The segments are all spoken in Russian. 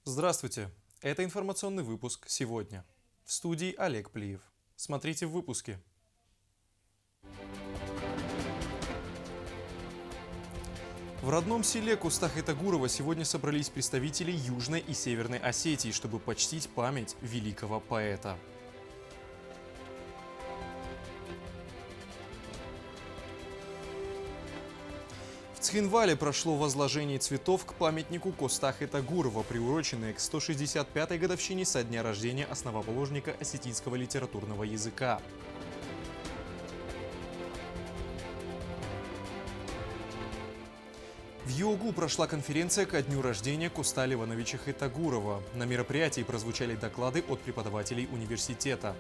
Здравствуйте! Это информационный выпуск «Сегодня». В студии Олег Плиев. Смотрите в выпуске. В родном селе Костах-и-Тагурово сегодня собрались представители Южной и Северной Осетии, чтобы почтить память великого поэта. В Цхинвале прошло возложение цветов к памятнику Костах-и-Тагурова, приуроченное к 165-й годовщине со дня рождения основоположника осетинского литературного языка. В ЮОГУ прошла конференция ко дню рождения Коста Ливановича Хитагурова. На мероприятии прозвучали доклады от преподавателей университета.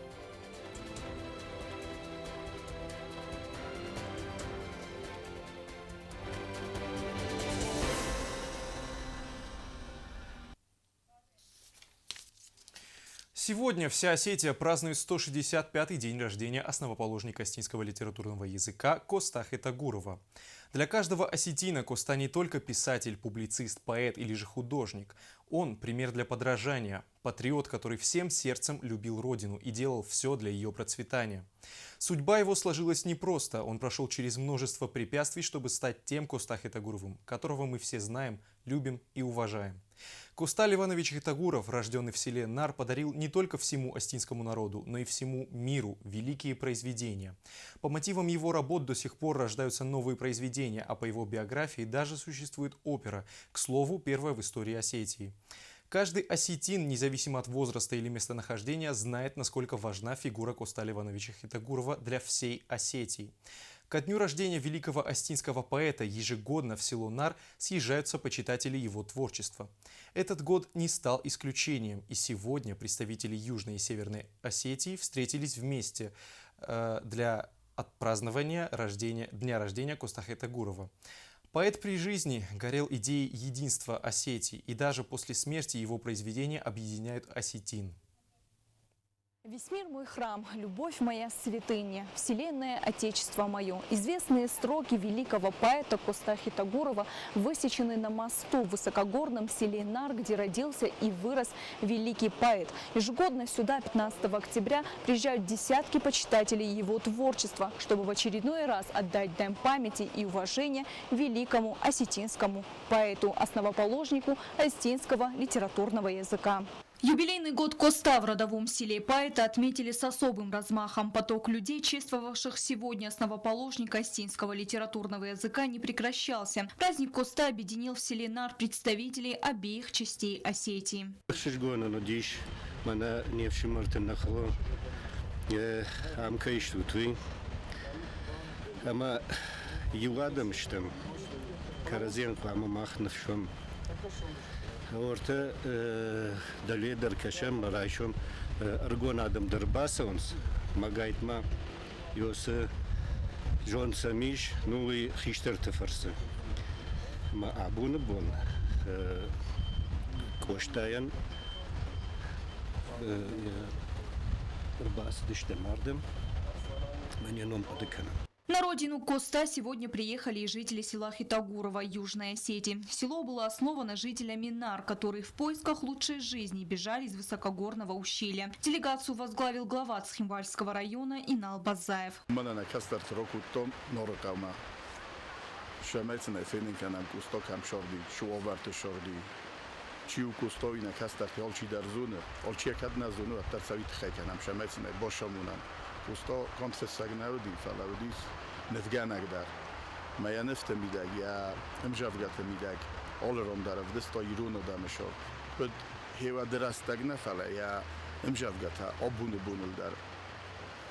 Сегодня вся Осетия празднует 165-й день рождения основоположника осетинского литературного языка Костах-и-Тагурова. Для каждого осетина Коста не только писатель, публицист, поэт или же художник. Он пример для подражания, патриот, который всем сердцем любил родину и делал все для ее процветания. Судьба его сложилась непросто, он прошел через множество препятствий, чтобы стать тем Костах-и-Тагуровым, которого мы все знаем, любим и уважаем. Коста Ливанович Хитагуров, рожденный в селе Нар, подарил не только всему осетинскому народу, но и всему миру великие произведения. По мотивам его работ до сих пор рождаются новые произведения, а по его биографии даже существует опера, к слову, первая в истории Осетии. Каждый осетин, независимо от возраста или местонахождения, знает, насколько важна фигура Коста Ливановича Хитагурова для всей Осетии. Ко дню рождения великого осетинского поэта ежегодно в село Нар съезжаются почитатели его творчества. Этот год не стал исключением, и сегодня представители Южной и Северной Осетии встретились вместе для отпразднования дня рождения Костаха-Тагурова. Поэт при жизни горел идеей единства Осетии, и даже после смерти его произведения объединяют осетин. Весь мир мой храм, любовь моя святыня, вселенная отечество мое. Известные строки великого поэта Костахи-Тагурова высечены на мосту в высокогорном селе Нар, где родился и вырос великий поэт. Ежегодно сюда 15 октября приезжают десятки почитателей его творчества, чтобы в очередной раз отдать дань памяти и уважения великому осетинскому поэту, основоположнику осетинского литературного языка. Юбилейный год Коста в родовом селе поэта отметили с особым размахом. Поток людей, чествовавших сегодня основоположника осетинского литературного языка, не прекращался. Праздник Коста объединил в селе Нар представителей обеих частей Осетии. Orta daleder kaşem rayşom ergon adam derbasons magaytma yose John Samish nui хиштер теферсе ma abune bon koştayan derbas diştemardem menyenom adekana. На родину Коста сегодня приехали и жители села Хитагурово, Южной Осетии. Село было основано жителями Нар, которые в поисках лучшей жизни бежали из высокогорного ущелья. Делегацию возглавил глава Цхинвальского района Инал Базаев. Usto komse sagnaudi falaudis nevganagdar. Maya nefte midag ya emjavgate midag olerom darav desto iruno dameshor. Bud heva derastagna fala ya emjavgata obune bunul dar.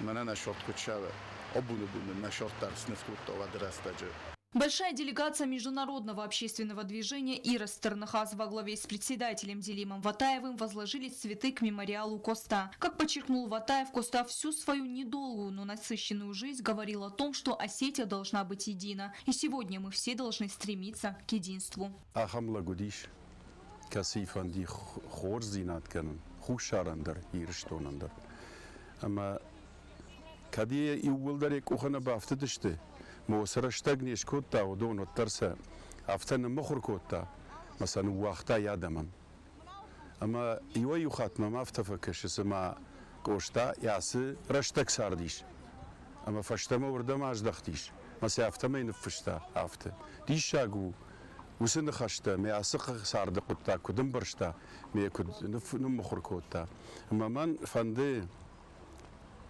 Manana short kutshava obune bunul на short dar snefkutova derastaje. Большая делегация международного общественного движения «Ирос Тернахас» во главе с председателем Делимом Ватаевым возложили цветы к мемориалу Коста. Как подчеркнул Ватаев, Коста всю свою недолгую, но насыщенную жизнь говорил о том, что Осетия должна быть едина. И сегодня мы все должны стремиться к единству. موسرشتگنیش کوتا و دون ترسه افتن مخور کوتا مثلا وقتا یادمم اما یوی خاتمه ما فتفکش اسمه کوشتا یاسی رشتک ساردیش اما فشتما وردم از دختیش مسافتما اینفشتا افته دیشاگو وسند خشتا می اسق سارد قطع کدم برشتا می کد نم خورکوتا اما من فنده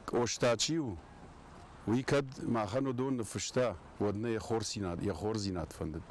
کوشتا چیو ویکد ما خانو دون نفشتا ودنه یه خورزینات فندد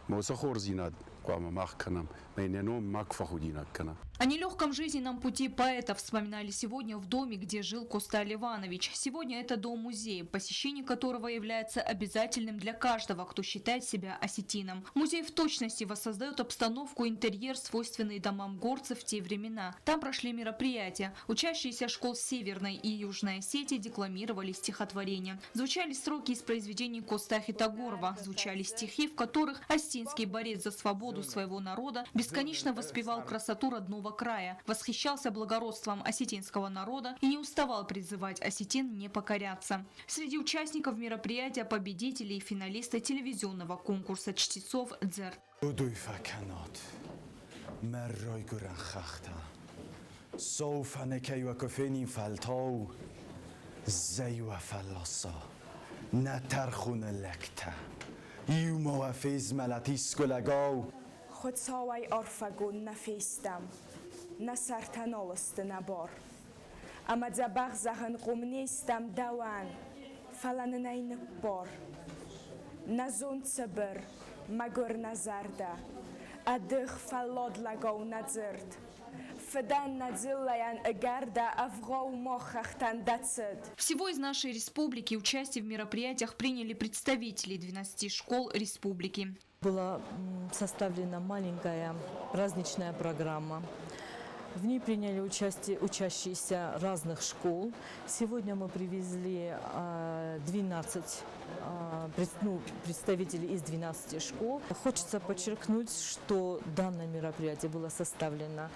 موسى خورزینات قام ماخ کنم میننوم ماک فخودینات کنم. О нелегком жизненном пути поэта вспоминали сегодня в доме, где жил Коста Ливанович. Сегодня это дом-музей, посещение которого является обязательным для каждого, кто считает себя осетином. Музей в точности воссоздает обстановку и интерьер, свойственный домам горцев в те времена. Там прошли мероприятия. Учащиеся школ Северной и Южной Осетии декламировали стихотворения. Звучали строки из произведений Коста Хитагурова. Звучали стихи, в которых осетинский борец за свободу своего народа бесконечно воспевал красоту родного края, восхищался благородством осетинского народа и не уставал призывать осетин не покоряться. Среди участников мероприятия победители и финалисты телевизионного конкурса чтецов «Дзер». خود ساوی آرفگون نفیستم نه سرتنالست نبار اما زبخ زهن قوم نیستم دوان فلان نین بار نزون صبر مگر نزرده ادخ فلاد لگو نزرد فدان надзелаян эгарда авгау мохахтан дацет. Всего из нашей республики участие в мероприятиях приняли представители 12 школ республики. Была составлена маленькая праздничная программа. В ней приняли участие учащиеся разных школ. Сегодня мы привезли 12 представителей из 12 школ. Хочется подчеркнуть, что данное мероприятие было составлено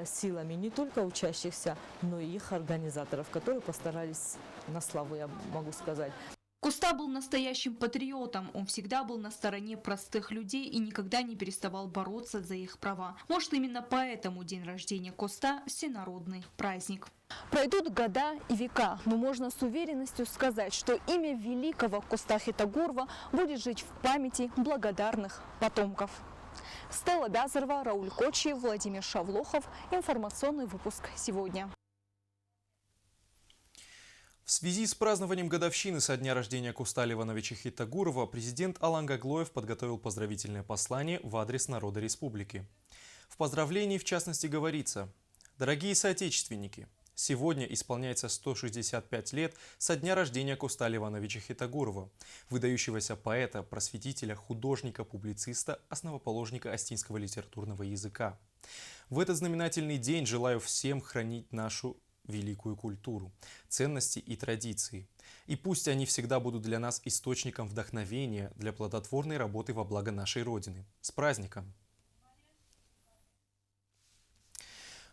силами не только учащихся, но и их организаторов, которые постарались на славу, я могу сказать. Коста был настоящим патриотом. Он всегда был на стороне простых людей и никогда не переставал бороться за их права. Может, именно поэтому день рождения Коста – всенародный праздник. Пройдут года и века, но можно с уверенностью сказать, что имя великого Коста Хитагурова будет жить в памяти благодарных потомков. Стелла Бязарова, Рауль Кочи, Владимир Шавлохов. Информационный выпуск сегодня. В связи с празднованием годовщины со дня рождения Коста Ливановича Хитагурова президент Алан Гаглоев подготовил поздравительное послание в адрес народа республики. В поздравлении, в частности, говорится: «Дорогие соотечественники, сегодня исполняется 165 лет со дня рождения Коста Ливановича Хитагурова, выдающегося поэта, просветителя, художника, публициста, основоположника остинского литературного языка. В этот знаменательный день желаю всем хранить нашу великую культуру, ценности и традиции. И пусть они всегда будут для нас источником вдохновения для плодотворной работы во благо нашей Родины. С праздником!»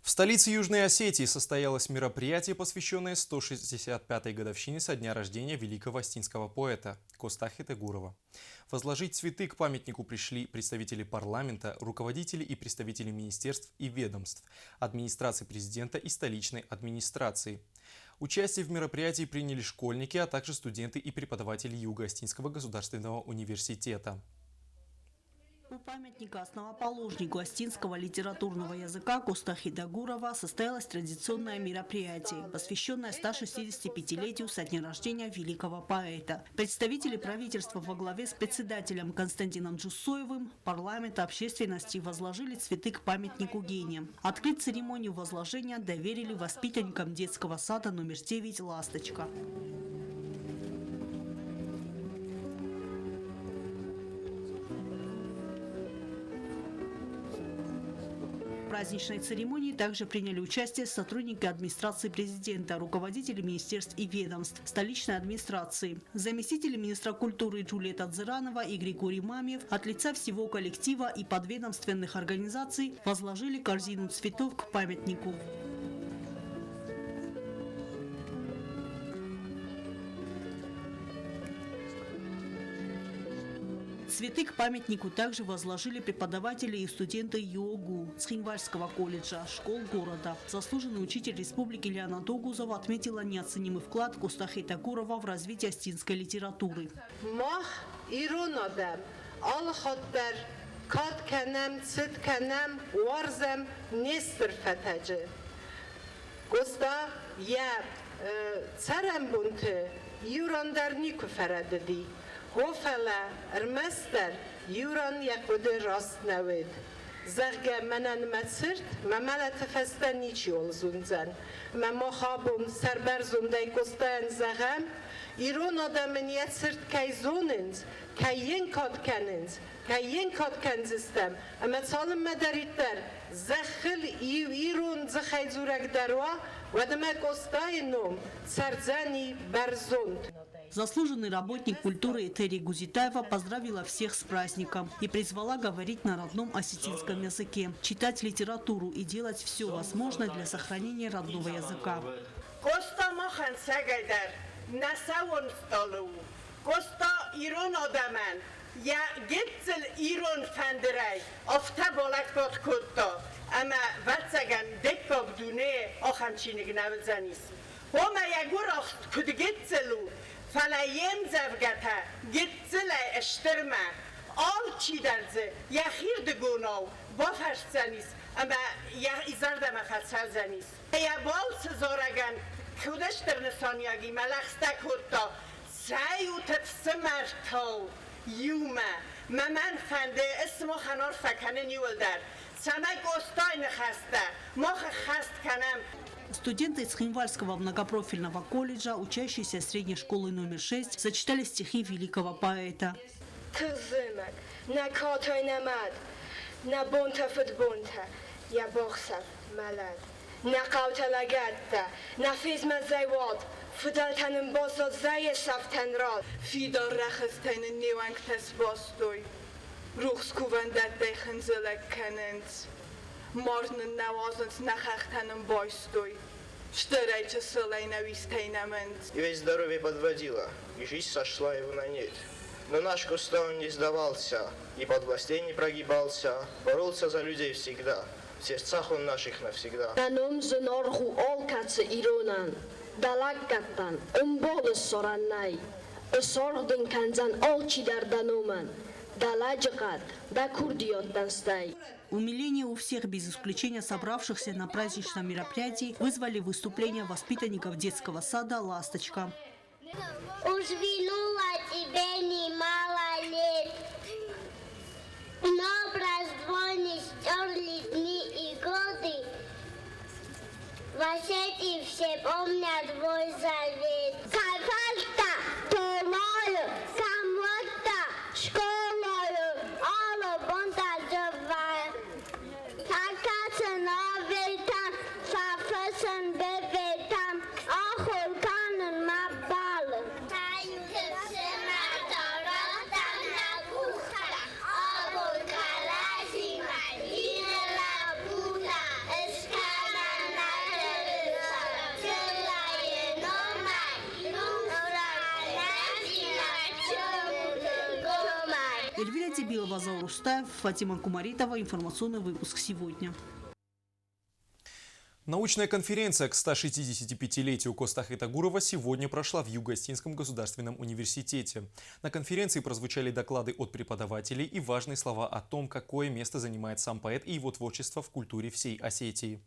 В столице Южной Осетии состоялось мероприятие, посвященное 165-й годовщине со дня рождения великого остинского поэта Коста Хитагурова. Возложить цветы к памятнику пришли представители парламента, руководители и представители министерств и ведомств, администрации президента и столичной администрации. Участие в мероприятии приняли школьники, а также студенты и преподаватели Юго-Остинского государственного университета. У памятника основоположнику остинского литературного языка Коста Хитагурова состоялось традиционное мероприятие, посвященное 165-летию со дня рождения великого поэта. Представители правительства во главе с председателем Константином Джусоевым, парламента, общественности возложили цветы к памятнику гениям. Открыть церемонию возложения доверили воспитанникам детского сада номер 9 «Ласточка». В праздничной церемонии также приняли участие сотрудники администрации президента, руководители министерств и ведомств, столичной администрации, заместители министра культуры Джулиета Дзиранова и Григорий Мамьев от лица всего коллектива и подведомственных организаций возложили корзину цветов к памятнику. Цветы к памятнику также возложили преподаватели и студенты ЮОГУ, Цхинвальского колледжа, школ города. Заслуженный учитель республики Лиана Тогузова отметила неоценимый вклад Костахи Тагурова в развитие астинской литературы. Hofela ermester Juran yakude rastnaved. Zerge menen metsirt, memele tefesten niç yol zunzen. Memohabum serberzundey kosten zagem, İron adamın yetsirt kay zonins, kay yenkot kenins, kay yenkot kenzistem. Ama salım mederitler, zekhil İron zekhay zurek derwa, ve kostaynom, serdzeni berzund. Заслуженный работник культуры Этери Гузитаева поздравила всех с праздником и призвала говорить на родном осетинском языке, читать литературу и делать все возможное для сохранения родного языка. فلایم زفگته گتزله اشترمه آل چی درزه یخیر دگوناو بافرش زنیس اما ایزارده مخصل زنیس یا بال سزارگن کودش در نسانیاگی ملخسته کتا سعیو تفسمرتاو یومه من فنده اسمو خنار فکنه نیول در سمک استای نخسته مخ خست کنم. Студенты Цхинвальского многопрофильного колледжа, учащиеся средней школы номер 6, зачитали стихи великого поэта. Morgen навозанц нахахтаном бойстой. Штырайте сылай навистейнамент. И ведь здоровье подводило, и жизнь сошла его на нет. Но наш Коста он не сдавался, и под властей не прогибался, боролся за людей всегда, в сердцах он наших навсегда. Наном зенорху олкацы иронан, далаккаттан, умболы сораннай, ысордын канзан олчидар даноман, даладжикат, да курдиоттан стай. Умиление у всех, без исключения собравшихся на праздничном мероприятии, вызвали выступления воспитанников детского сада «Ласточка». Уж винула тебе немало лет, но прозвони стерли дни и годы. В Осетии все помнят твой завет. Кафальта, толою, самота, школою, алла бонта живая. Такаться новитам, фафасан бебетам, ахулканын мабалым. Эльвира Тибилова, Заур Устаев, Фатима Кумаритова. Информационный выпуск сегодня. Научная конференция к 165-летию Костахи Тагурова сегодня прошла в Юго-Остинском государственном университете. На конференции прозвучали доклады от преподавателей и важные слова о том, какое место занимает сам поэт и его творчество в культуре всей Осетии.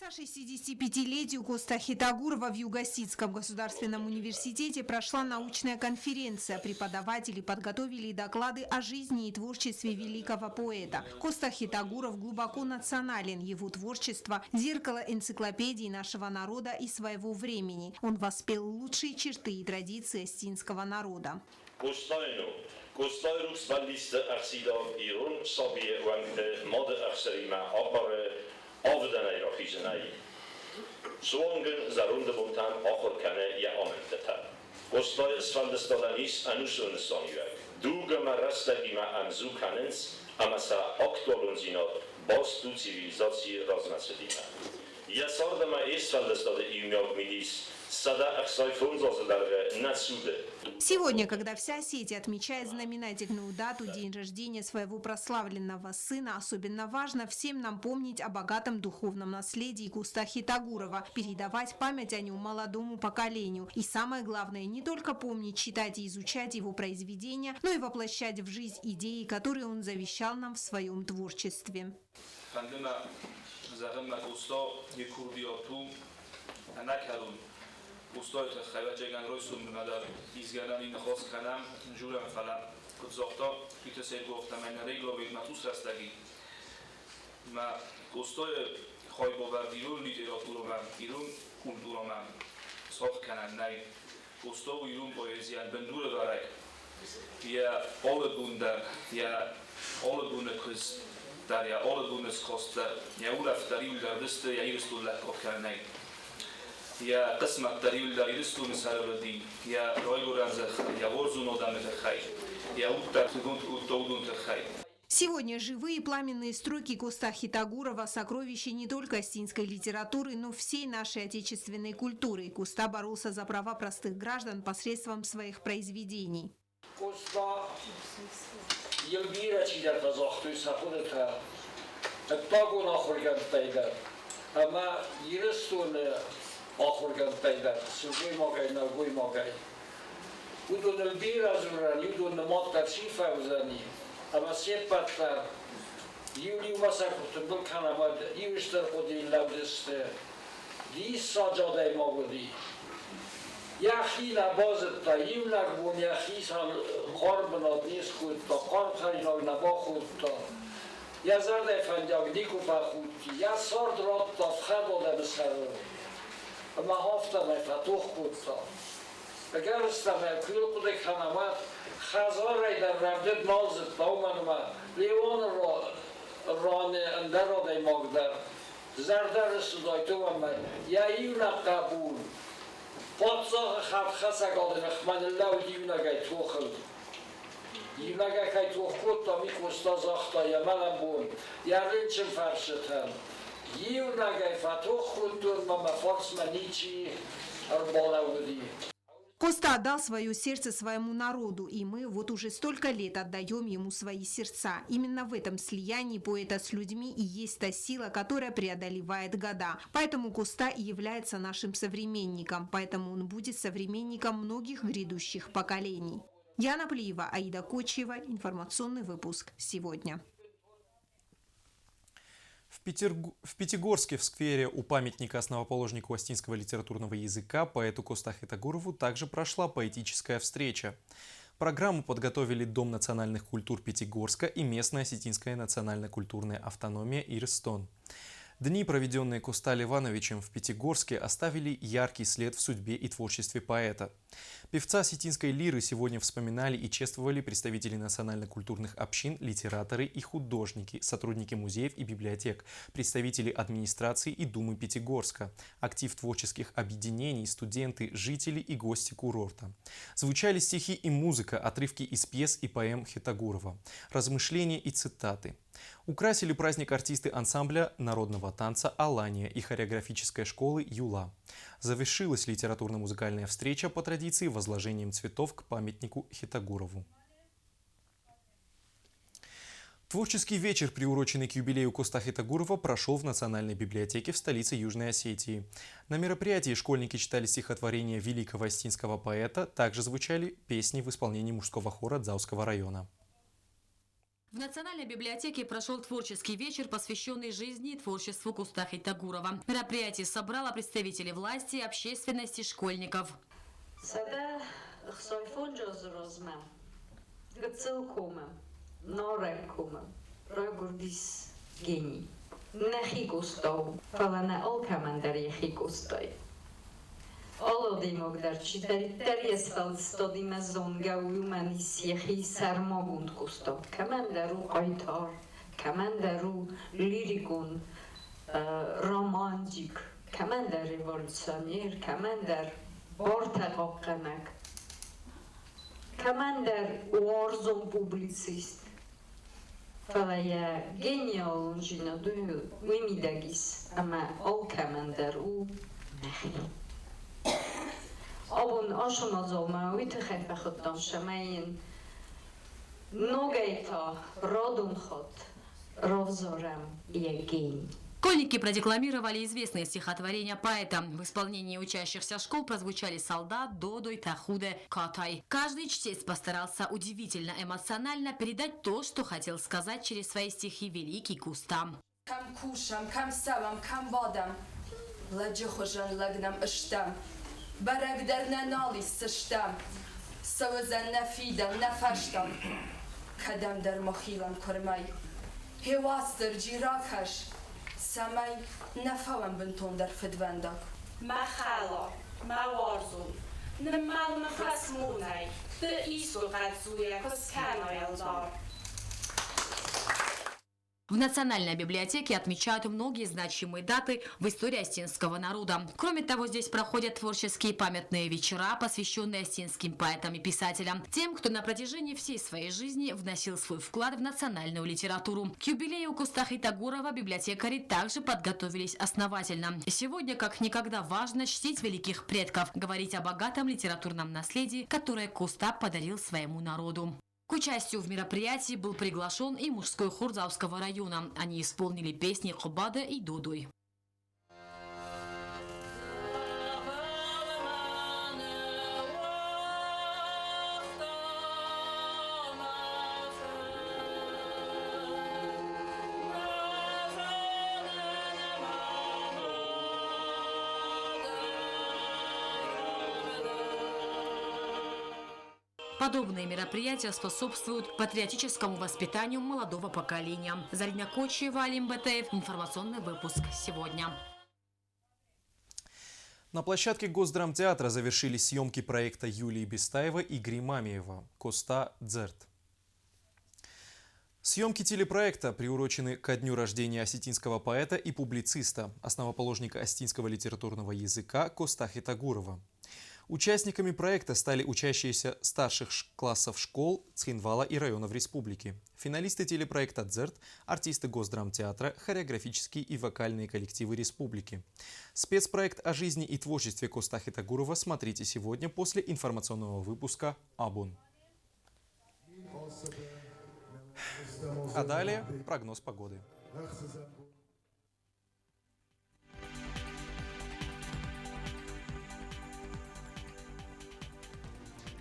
К 165-летию Костахи Тагурова в Юго-Остинском государственном университете прошла научная конференция. Преподаватели подготовили доклады о жизни и творчестве великого поэта. Костахи Тагуров глубоко национален. Его творчество – зеркало энциклопедии нашего народа и своего времени. Он воспел лучшие черты и традиции остинского народа. Avdanay rohiznay. Suongen zarunde buntam ochorkane ya omentata. Kostoy svandestolanis anusunson yuak. Duga marastagima anzukanens amasa oktolunzino bostu cywilizacji roznacelina. Я сордама эсфалдастады имёг мидис. Сада ахсай фунзозадарга насуде. Сегодня, когда вся сеть отмечает знаменательную дату, день рождения своего прославленного сына, особенно важно всем нам помнить о богатом духовном наследии Костахи Тагурова, передавать память о нем молодому поколению. И самое главное, не только помнить, читать и изучать его произведения, но и воплощать в жизнь идеи, которые он завещал нам в своем творчестве. Ustoit khayvachegan roysum nadar izganan in khos kanam juran fala kutzokto kitese goftam en reglovit matus rastagi ma ustoy khoy bovardirun literaturovan irun kulturovan sof kanan nay ustoy irun poezian bendur varak ya olebunda ya olebunda kuz darya olebunda skosta ya ulaf dariyuldar diste ya iristullah kofkanay Я قسمت دریل داری دستون سرودی یا رویگوران زخ یا ورزون одам تخای یا утар утоудун тахай. Сегодня живые пламенные строки Костахи Тагурова – сокровища не только астинской литературы, но всей нашей отечественной культуры. Коста боролся за права простых граждан посредством своих произведений. Коста елбира чидер тазахтуй сахудета тагу нахурган тайдар ама ирестун آخرگان پیدا سوی ماگای نگوی ماگای بدون البیر از ورانی بدون ما ترشیف اوزانی اما سپتر یولی و مسا کتن بل کنم یوشتر خودی لودسته دی ساجاده ما بودی یخی نبازت تا یو نگبون یخی سال خار بناد نیست کود تا خار خریناگ نبا خود تا یا زرد فندیاگ دیکو پا خودی یا سارد راد تا فخد آده بسر ما هافتم فتوخ کودتا اگر استم کل کود کنمت خزار رای در رفت نازد تا اومنم لیوان ران اندر را دی مقدر زردر سودای تو من یا ایون قبول پادزاق خط خسک آده نخمن لو ایون اگه تو خود ایون اگه تو خود تا می کستا زاختا یا منم بون یا رنچم فرشتن Коста отдал свое сердце своему народу, и мы вот уже столько лет отдаем ему свои сердца. Именно в этом слиянии поэта с людьми и есть та сила, которая преодолевает года. Поэтому Коста и является нашим современником, поэтому он будет современником многих грядущих поколений. Яна Плиева, Аида Кочева, информационный выпуск сегодня. В Пятигорске в сквере у памятника основоположнику астинского литературного языка поэту Костахи Тагурову также прошла поэтическая встреча. Программу подготовили Дом национальных культур Пятигорска и местная осетинская национально-культурная автономия Ирстон. Дни, проведенные Коста Ливановичем в Пятигорске, оставили яркий след в судьбе и творчестве поэта. Певца осетинской лиры сегодня вспоминали и чествовали представители национально-культурных общин, литераторы и художники, сотрудники музеев и библиотек, представители администрации и Думы Пятигорска, актив творческих объединений, студенты, жители и гости курорта. Звучали стихи и музыка, отрывки из пьес и поэм Хитагурова, размышления и цитаты. Украсили праздник артисты ансамбля народного танца «Алания» и хореографической школы «Юла». Завершилась литературно-музыкальная встреча по традиции возложением цветов к памятнику Хитагурову. Творческий вечер, приуроченный к юбилею Костахи Тагурова, прошел в Национальной библиотеке в столице Южной Осетии. На мероприятии школьники читали стихотворения великого астинского поэта, также звучали песни в исполнении мужского хора Дзауского района. В Национальной библиотеке прошел творческий вечер, посвященный жизни и творчеству Костахи Тагурова. Мероприятие собрало представителей власти, общественности, школьников. Olodi mogdar čitari esfalstodi mazon gauyumani siehi sarmogund kusto. Kamandaru qaytar, kamandaru lirikun, romantik, kamandar revolusioner, kamandar bortaqoqqanak, kamandar warzon publicist. Фалая гениал унжино ду уимидагис, ама ол камандер у нахи. Абун ашамазолма уитхайфа хуттан шамаин ногайта родун хот ровзорам ягень. Школьники продекламировали известные стихотворения поэта. В исполнении учащихся школ прозвучали «Солдат», «Додой», «Тахуде», «Катай». Каждый чтец постарался удивительно эмоционально передать то, что хотел сказать через свои стихи великий Куста. Кам кушам, кам савам, кам бадам, ладжихожан лагнам иштам, барагдар нанали сыштам, савазан нафидам, нафаштам, кадам дар махилам кормай, хевастер джиракаш, самай нафавам бентон дар федвендак. Махала, маварзун, немал махасмунай, ты ису гадзуя косканой алдар. В Национальной библиотеке отмечают многие значимые даты в истории остинского народа. Кроме того, здесь проходят творческие памятные вечера, посвященные остинским поэтам и писателям, тем, кто на протяжении всей своей жизни вносил свой вклад в национальную литературу. К юбилею Костахи Тагурова библиотекари также подготовились основательно. Сегодня как никогда важно чтить великих предков, говорить о богатом литературном наследии, которое Куста подарил своему народу. К участию в мероприятии был приглашен и мужской хор Зауского района. Они исполнили песни Хобада и Додой. Подобные мероприятия способствуют патриотическому воспитанию молодого поколения. Зарина Кочева, Алим Бетеев. Информационный выпуск сегодня. На площадке Госдрамтеатра завершились съемки проекта Юлии Бестаевой и Игоря Мамиева «Коста Дзерт». Съемки телепроекта приурочены ко дню рождения осетинского поэта и публициста, основоположника остинского литературного языка Костахи Тагурова. Участниками проекта стали учащиеся старших классов школ Цхинвала и районов республики, финалисты телепроекта «Дзерт», артисты Госдрамтеатра, хореографические и вокальные коллективы республики. Спецпроект о жизни и творчестве Костахи Тагурова смотрите сегодня после информационного выпуска «Абун». А далее прогноз погоды.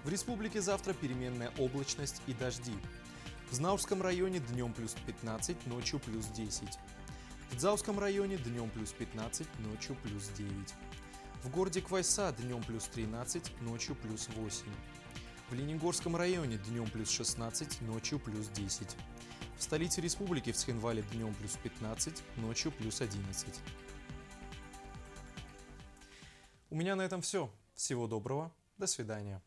В республике завтра переменная облачность и дожди. В Знаурском районе днем плюс 15, ночью плюс 10. В Дзауском районе днем плюс 15, ночью плюс 9. В городе Квайса днем плюс 13, ночью плюс 8. В Ленигорском районе днем плюс 16, ночью плюс 10. В столице республики в Цхинвале днем плюс 15, ночью плюс 11. У меня на этом все. Всего доброго. До свидания.